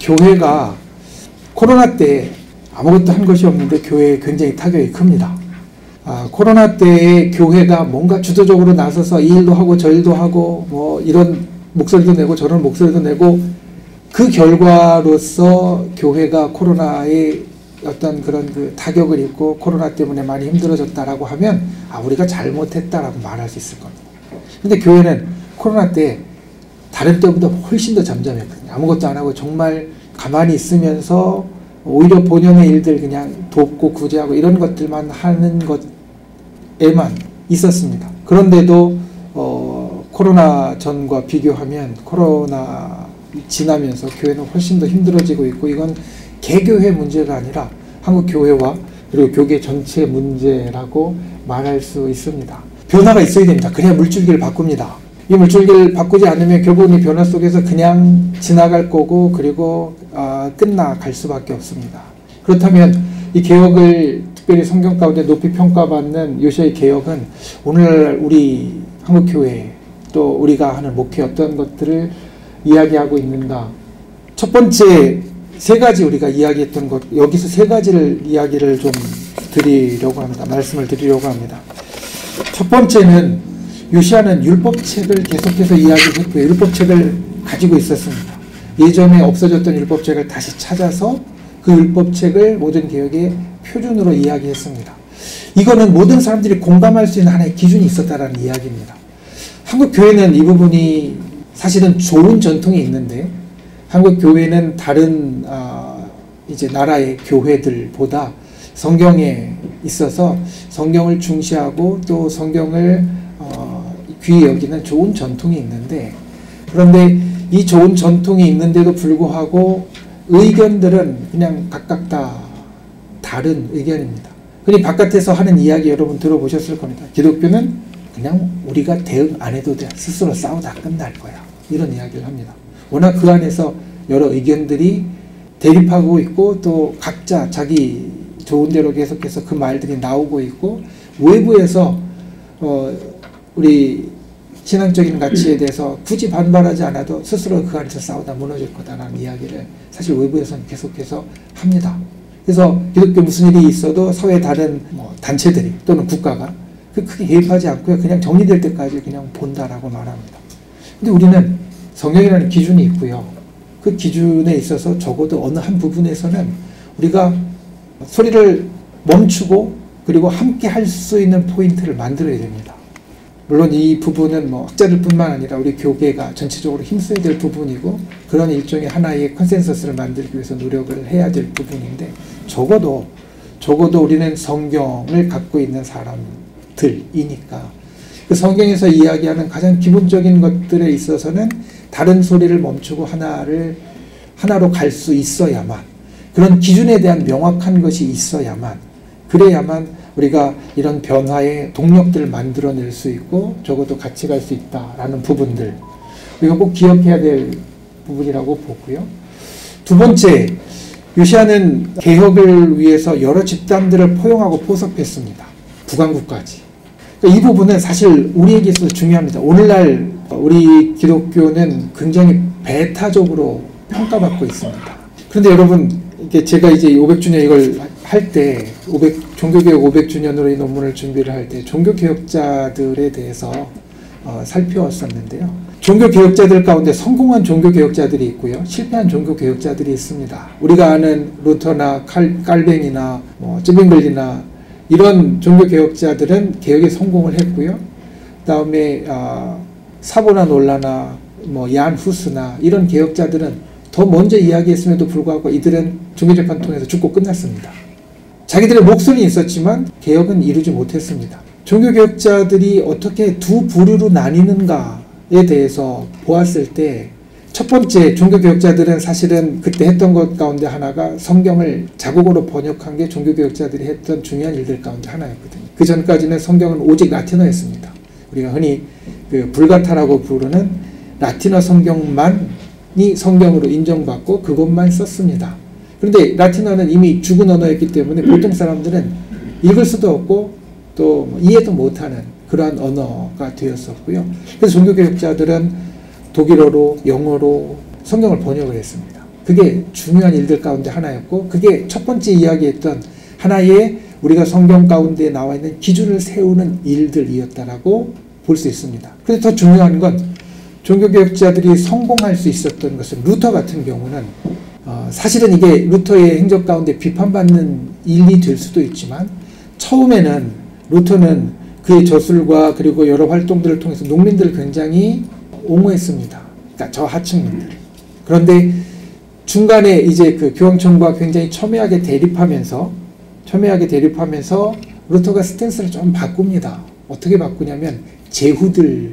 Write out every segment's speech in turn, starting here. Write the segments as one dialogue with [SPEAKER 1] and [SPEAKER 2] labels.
[SPEAKER 1] 교회가 코로나 때 아무것도 한 것이 없는데 교회에 굉장히 타격이 큽니다. 코로나 때에 교회가 뭔가 주도적으로 나서서 이 일도 하고 저 일도 하고 뭐 이런 목소리도 내고 저런 목소리도 내고 그 결과로서 교회가 코로나에 어떤 그런 그 타격을 입고 코로나 때문에 많이 힘들어졌다라고 하면 우리가 잘못했다라고 말할 수 있을 겁니다. 근데 교회는 코로나 때 다른 때보다 훨씬 더 잠잠했거든요. 아무것도 안 하고 정말 가만히 있으면서 오히려 본연의 일들 그냥 돕고 구제하고 이런 것들만 하는 것에만 있었습니다. 그런데도 코로나 전과 비교하면 코로나 지나면서 교회는 훨씬 더 힘들어지고 있고 이건 개교회 문제가 아니라 한국 교회와 그리고 교계 전체 문제라고 말할 수 있습니다. 변화가 있어야 됩니다. 그래야 물줄기를 바꿉니다. 이 물줄기를 바꾸지 않으면 결국은 이 변화 속에서 그냥 지나갈 거고 그리고 끝나갈 수밖에 없습니다. 그렇다면 이 개혁을 특별히 성경 가운데 높이 평가받는 요시아의 개혁은 오늘날 우리 한국교회 또 우리가 하는 목회 어떤 것들을 이야기하고 있는가. 첫 번째 세 가지 우리가 이야기했던 것, 여기서 세 가지를 이야기를 좀 드리려고 합니다. 말씀을 드리려고 합니다. 첫 번째는 요시아는 율법책을 계속해서 이야기했고요. 율법책을 가지고 있었습니다. 예전에 없어졌던 율법책을 다시 찾아서 그 율법책을 모든 개혁의 표준으로 이야기했습니다. 이거는 모든 사람들이 공감할 수 있는 하나의 기준이 있었다라는 이야기입니다. 한국 교회는 이 부분이 사실은 좋은 전통이 있는데 한국 교회는 다른 이제 나라의 교회들보다 성경에 있어서 성경을 중시하고 또 성경을 귀히 여기는 좋은 전통이 있는데 그런데 이 좋은 전통이 있는데도 불구하고 의견들은 그냥 각각 다 다른 의견입니다. 그냥 바깥에서 하는 이야기 여러분 들어보셨을 겁니다. 기독교는 그냥 우리가 대응 안 해도 돼. 스스로 싸우다 끝날 거야. 이런 이야기를 합니다. 워낙 그 안에서 여러 의견들이 대립하고 있고 또 각자 자기 좋은 대로 계속해서 그 말들이 나오고 있고 외부에서 우리 신앙적인 가치에 대해서 굳이 반발하지 않아도 스스로 그 안에서 싸우다 무너질 거다라는 이야기를 사실 외부에서는 계속해서 합니다. 그래서 기독교 무슨 일이 있어도 사회 다른 단체들이 또는 국가가 크게 개입하지 않고요. 그냥 정리될 때까지 그냥 본다라고 말합니다. 근데 우리는 성경이라는 기준이 있고요. 그 기준에 있어서 적어도 어느 한 부분에서는 우리가 소리를 멈추고 그리고 함께 할 수 있는 포인트를 만들어야 됩니다. 물론 이 부분은 학자들 뿐만 아니라 우리 교계가 전체적으로 힘써야 될 부분이고 그런 일종의 하나의 컨센서스를 만들기 위해서 노력을 해야 될 부분인데 적어도 우리는 성경을 갖고 있는 사람들이니까 그 성경에서 이야기하는 가장 기본적인 것들에 있어서는 다른 소리를 멈추고 하나로 갈 수 있어야만 그런 기준에 대한 명확한 것이 있어야만 그래야만 우리가 이런 변화의 동력들을 만들어낼 수 있고 적어도 같이 갈 수 있다라는 부분들 우리가 꼭 기억해야 될 부분이라고 보고요. 두 번째, 요시아는 개혁을 위해서 여러 집단들을 포용하고 포섭했습니다. 국왕국까지. 그러니까 이 부분은 사실 우리에게 있어서 중요합니다. 오늘날 우리 기독교는 굉장히 배타적으로 평가받고 있습니다. 그런데 여러분, 이게 제가 이제 500주년 이걸 할 때, 종교개혁 500주년으로 이 논문을 준비를 할 때 종교개혁자들에 대해서 살펴왔었는데요. 종교개혁자들 가운데 성공한 종교개혁자들이 있고요. 실패한 종교개혁자들이 있습니다. 우리가 아는 루터나 칼뱅이나 쯔빙글리나 이런 종교개혁자들은 개혁에 성공을 했고요. 그 다음에 사보나 놀라나 얀 후스나 이런 개혁자들은 더 먼저 이야기했음에도 불구하고 이들은 종교재판 통해서 죽고 끝났습니다. 자기들의 목소리는 있었지만 개혁은 이루지 못했습니다. 종교개혁자들이 어떻게 두 부류로 나뉘는가에 대해서 보았을 때 첫 번째 종교개혁자들은 사실은 그때 했던 것 가운데 하나가 성경을 자국어로 번역한 게 종교개혁자들이 했던 중요한 일들 가운데 하나였거든요. 그 전까지는 성경은 오직 라틴어였습니다. 우리가 흔히 그 불가타라고 부르는 라틴어 성경만이 성경으로 인정받고 그것만 썼습니다. 그런데 라틴어는 이미 죽은 언어였기 때문에 보통 사람들은 읽을 수도 없고 또 이해도 못하는 그러한 언어가 되었었고요. 그래서 종교개혁자들은 독일어로 영어로 성경을 번역을 했습니다. 그게 중요한 일들 가운데 하나였고, 그게 첫 번째 이야기했던 하나의 우리가 성경 가운데 나와 있는 기준을 세우는 일들이었다라고 볼 수 있습니다. 그런데 더 중요한 건 종교개혁자들이 성공할 수 있었던 것은, 루터 같은 경우는 사실은 이게 루터의 행적 가운데 비판받는 일이 될 수도 있지만, 처음에는 루터는 그의 저술과 그리고 여러 활동들을 통해서 농민들을 굉장히 옹호했습니다. 그러니까 저하층민들. 그런데 중간에 이제 그 교황청과 굉장히 첨예하게 대립하면서 루터가 스탠스를 좀 바꿉니다. 어떻게 바꾸냐면 제후들과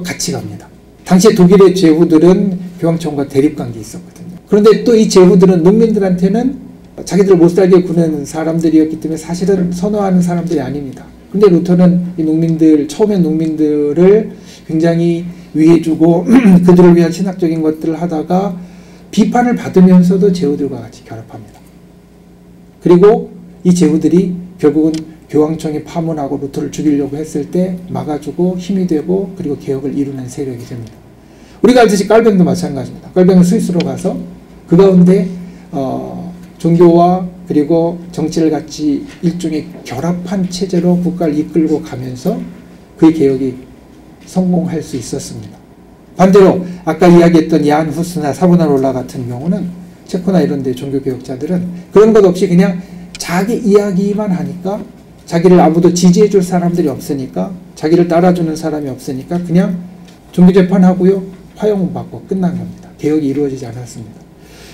[SPEAKER 1] 같이 갑니다. 당시에 독일의 제후들은 교황청과 대립관계에 있었거든요. 그런데 또 이 제후들은 농민들한테는 자기들 못 살게 구는 사람들이었기 때문에 사실은 선호하는 사람들이 아닙니다. 근데 루터는 이 농민들, 처음엔 농민들을 굉장히 위해주고 그들을 위한 신학적인 것들을 하다가 비판을 받으면서도 제후들과 같이 결합합니다. 그리고 이 제후들이 결국은 교황청이 파문하고 루터를 죽이려고 했을 때 막아주고 힘이 되고 그리고 개혁을 이루는 세력이 됩니다. 우리가 알듯이 깔뱅도 마찬가지입니다. 깔뱅은 스위스로 가서 그 가운데 종교와 그리고 정치를 같이 일종의 결합한 체제로 국가를 이끌고 가면서 그의 개혁이 성공할 수 있었습니다. 반대로 아까 이야기했던 얀 후스나 사보나롤라 같은 경우는, 체코나 이런 데 종교개혁자들은 그런 것 없이 그냥 자기 이야기만 하니까, 자기를 아무도 지지해 줄 사람들이 없으니까, 자기를 따라주는 사람이 없으니까 그냥 종교재판하고요, 화형받고 끝난 겁니다. 개혁이 이루어지지 않았습니다.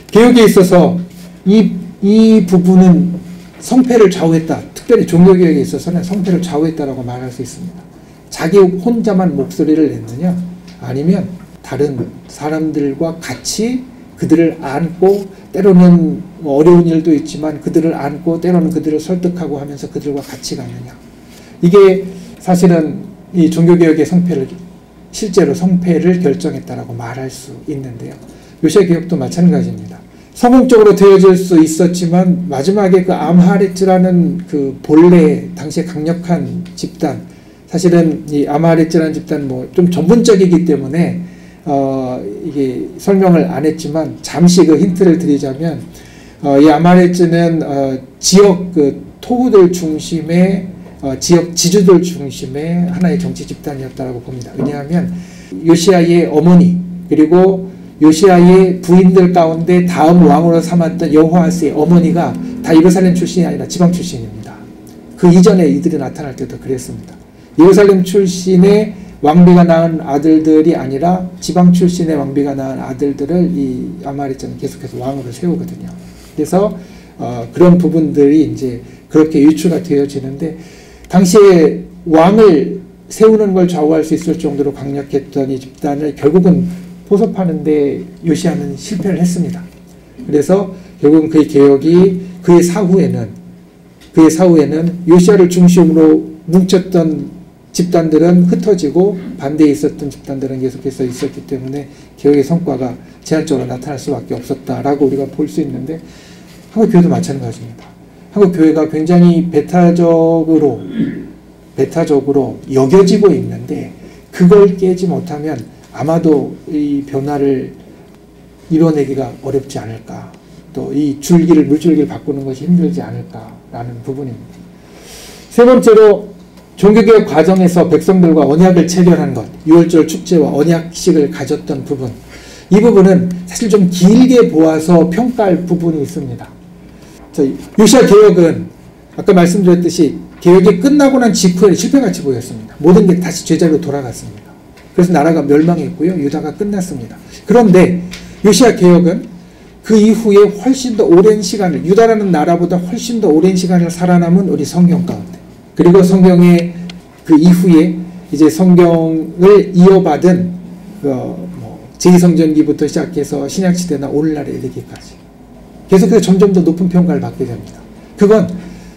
[SPEAKER 1] 개혁에 있어서 이 부분은 성패를 좌우했다. 특별히 종교개혁에 있어서는 성패를 좌우했다라고 말할 수 있습니다. 자기 혼자만 목소리를 냈느냐, 아니면 다른 사람들과 같이 그들을 안고, 때로는 어려운 일도 있지만 그들을 안고 때로는 그들을 설득하고 하면서 그들과 같이 가느냐. 이게 사실은 이 종교개혁의 실제로 성패를 결정했다라고 말할 수 있는데요. 요시야 개혁도 마찬가지입니다. 성공적으로 되어질 수 있었지만 마지막에 그 암하레츠라는 그 본래 당시에 강력한 집단, 사실은 이 아마하레츠라는 집단 좀 전문적이기 때문에 이게 설명을 안 했지만 잠시 그 힌트를 드리자면, 이 아마하레츠는 지역 그 토후들 중심의 지역 지주들 중심의 하나의 정치 집단이었다고 봅니다. 왜냐하면 요시야의 어머니 그리고 요시야의 부인들 가운데 다음 왕으로 삼았던 여호아스의 어머니가 다 예루살렘 출신이 아니라 지방 출신입니다. 그 이전에 이들이 나타날 때도 그랬습니다. 예루살렘 출신의 왕비가 낳은 아들들이 아니라 지방 출신의 왕비가 낳은 아들들을 이 아마하레츠는 계속해서 왕으로 세우거든요. 그래서 그런 부분들이 이제 그렇게 유추가 되어지는데, 당시에 왕을 세우는 걸 좌우할 수 있을 정도로 강력했던 이 집단을 결국은 포섭하는데 요시야는 실패를 했습니다. 그래서 결국은 그의 개혁이 그의 사후에는 요시야를 중심으로 뭉쳤던 집단들은 흩어지고 반대에 있었던 집단들은 계속해서 있었기 때문에 개혁의 성과가 제한적으로 나타날 수밖에 없었다라고 우리가 볼 수 있는데, 한국교회도 마찬가지입니다. 한국교회가 굉장히 배타적으로 여겨지고 있는데, 그걸 깨지 못하면 아마도 이 변화를 이뤄내기가 어렵지 않을까, 또 이 물줄기를 바꾸는 것이 힘들지 않을까라는 부분입니다. 세 번째로, 종교개혁 과정에서 백성들과 언약을 체결한 것, 유월절 축제와 언약식을 가졌던 부분, 이 부분은 사실 좀 길게 보아서 평가할 부분이 있습니다. 요시야 개혁은 아까 말씀드렸듯이 개혁이 끝나고 난 직후에 실패같이 보였습니다. 모든 게 다시 제자리로 돌아갔습니다. 그래서 나라가 멸망했고요, 유다가 끝났습니다. 그런데 요시야 개혁은 그 이후에 훨씬 더 오랜 시간을, 유다라는 나라보다 훨씬 더 오랜 시간을 살아남은 우리 성경 가운데, 그리고 성경의 그 이후에 이제 성경을 이어받은 제2성전기부터 시작해서 신약시대나 오늘날에 이르기까지 계속해서 점점 더 높은 평가를 받게 됩니다. 그건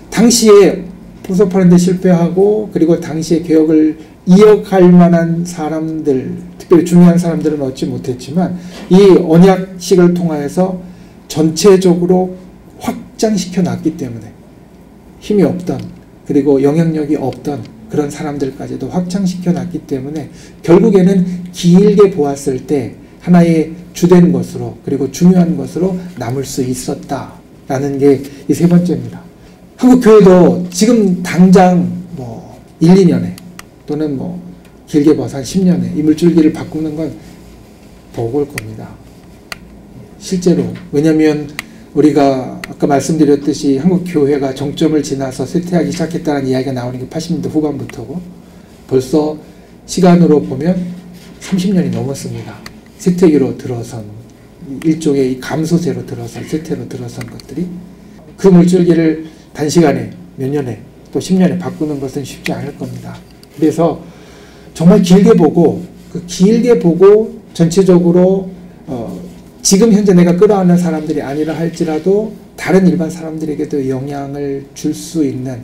[SPEAKER 1] 당시에 포섭하는 데 실패하고, 그리고 당시에 개혁을 이어갈 만한 사람들, 특별히 중요한 사람들은 얻지 못했지만, 이 언약식을 통하여서 전체적으로 확장시켜 놨기 때문에 힘이 없던, 그리고 영향력이 없던 그런 사람들까지도 확장시켜 놨기 때문에 결국에는 길게 보았을 때 하나의 주된 것으로 그리고 중요한 것으로 남을 수 있었다라는 게 이 세 번째입니다. 한국 교회도 지금 당장 뭐 1, 2년에 또는 뭐 길게 봐서 한 10년에 이 물줄기를 바꾸는 건 버거울 겁니다. 실제로. 왜냐하면 우리가 아까 말씀드렸듯이 한국 교회가 정점을 지나서 쇠퇴하기 시작했다는 이야기가 나오는 게 80년대 후반부터고 벌써 시간으로 보면 30년이 넘었습니다. 쇠퇴기로 들어선 일종의 이 감소세로 들어선 쇠퇴로 들어선 것들이 그 물줄기를 단시간에 몇 년에 또 10년에 바꾸는 것은 쉽지 않을 겁니다. 그래서 정말 길게 보고 그 길게 보고 전체적으로 지금 현재 내가 끌어안는 사람들이 아니라 할지라도 다른 일반 사람들에게도 영향을 줄 수 있는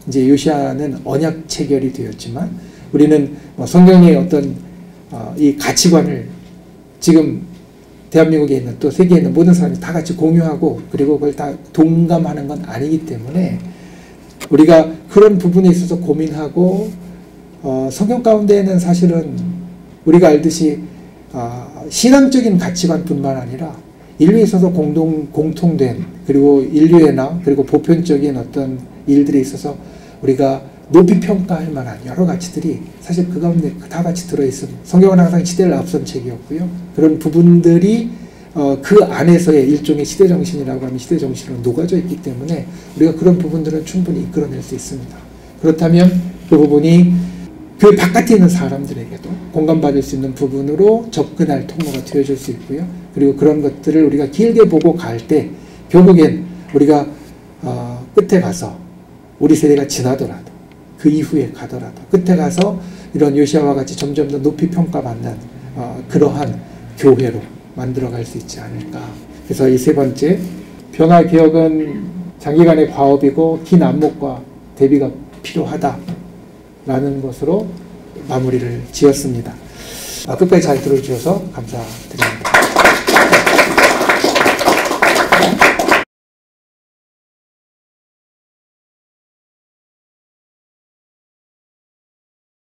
[SPEAKER 1] 이제 요시야는 언약 체결이 되었지만 우리는 성경의 어떤 이 가치관을 지금 대한민국에 있는 또 세계에 있는 모든 사람이 다 같이 공유하고 그리고 그걸 다 동감하는 건 아니기 때문에 우리가 그런 부분에 있어서 고민하고 성경 가운데에는 사실은 우리가 알듯이 신앙적인 가치관뿐만 아니라 인류에 있어서 공통된 그리고 인류에나 그리고 보편적인 어떤 일들에 있어서 우리가 높이 평가할 만한 여러 가치들이 사실 그 가운데 다 같이 들어있습니다. 성경은 항상 시대를 앞선 책이었고요. 그런 부분들이 그 안에서의 일종의 시대정신이라고 하면 시대정신으로 녹아져 있기 때문에 우리가 그런 부분들은 충분히 이끌어낼 수 있습니다. 그렇다면 그 부분이 그 바깥에 있는 사람들에게도 공감받을 수 있는 부분으로 접근할 통로가 되어줄 수 있고요. 그리고 그런 것들을 우리가 길게 보고 갈 때 결국엔 우리가 끝에 가서 우리 세대가 지나더라도 그 이후에 가더라도 끝에 가서 이런 요시야와 같이 점점 더 높이 평가받는 그러한 교회로 만들어갈 수 있지 않을까. 그래서 이 세 번째 변화개혁은 장기간의 과업이고 긴 안목과 대비가 필요하다라는 것으로 마무리를 지었습니다. 끝까지 잘 들어주셔서 감사드립니다.